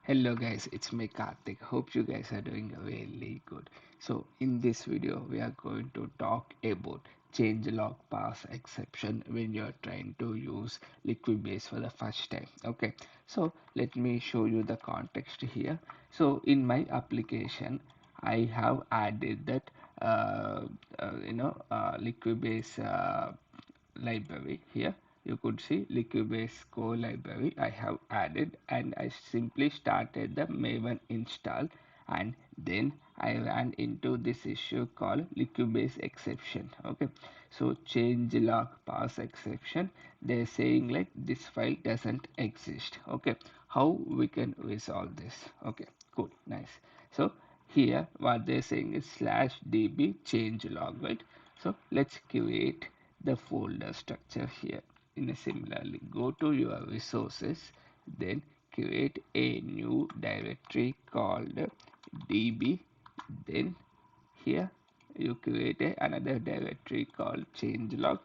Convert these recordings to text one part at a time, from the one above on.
Hello guys, it's me Karthik. Hope you guys are doing really good. So in this video we are going to talk about changelog pass exception when you're trying to use Liquibase for the first time. Okay, so let me show you the context here. So in my application I have added that Liquibase library here. You could see Liuibase core library I have added, and I simply started the Maven install, and then I ran into this issue called Liuibase exception. Okay, so change log pass exception, they're saying like this file doesn't exist. Okay, how we can resolve this? Okay, cool, nice. So here what they're saying is /db changelog, right? So let's create the folder structure here. In a similarly, go to your resources, then create a new directory called db. Then here you create another directory called changelog.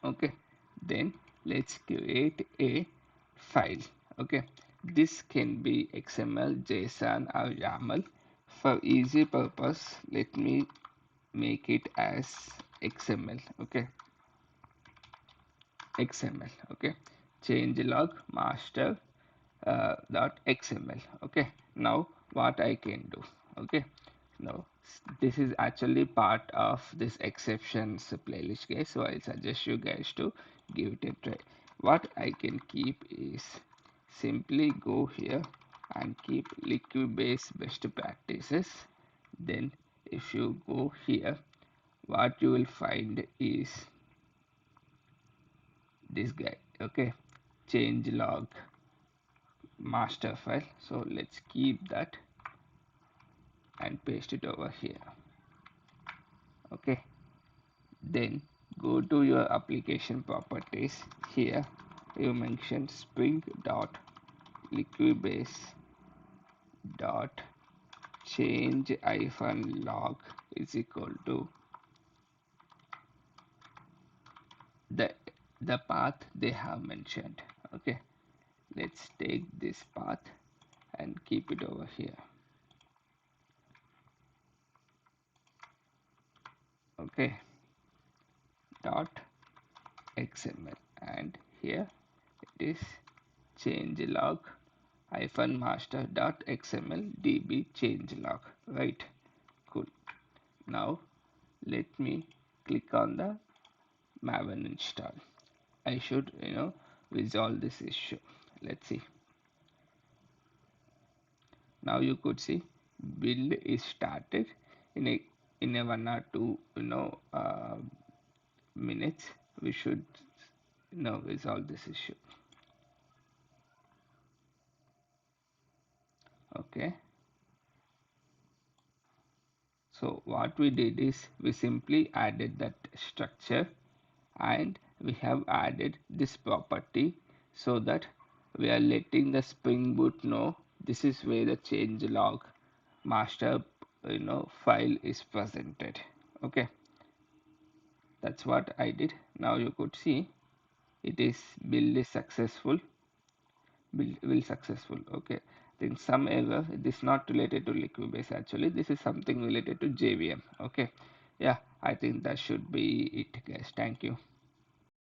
Okay, then let's create a file. Okay, this can be XML, JSON, or YAML. For easy purpose, let me make it as XML. Okay, XML. Okay, changelog master dot XML. Okay, now what I can do? Okay, now this is actually part of this exceptions playlist, guys, so I suggest you guys to give it a try. What I can keep is simply go here and keep Liquibase best practices. Then if you go here, what you will find is this guy. Okay, changelog master file. So let's keep that and paste it over here. Okay, then go to your application properties. Here you mention spring dot liquibase dot change hyphen log is equal to the path they have mentioned. Okay, let's take this path and keep it over here. Okay, dot xml, and here it is changelog hyphen master dot xml db changelog, right? Cool. Now let me click on the Maven install. I should resolve this issue. Let's see. Now you could see build is started in a 1 or 2 minutes. We should resolve this issue. Okay, so what we did is we simply added that structure, and we have added this property so that we are letting the Spring Boot know this is where the changelog master file is presented. Okay, that's what I did. Now you could see it is build is successful, build will successful. Okay, then some error, this is not related to Liquibase, actually this is something related to JVM. Okay, yeah, I think that should be it, guys. Thank you.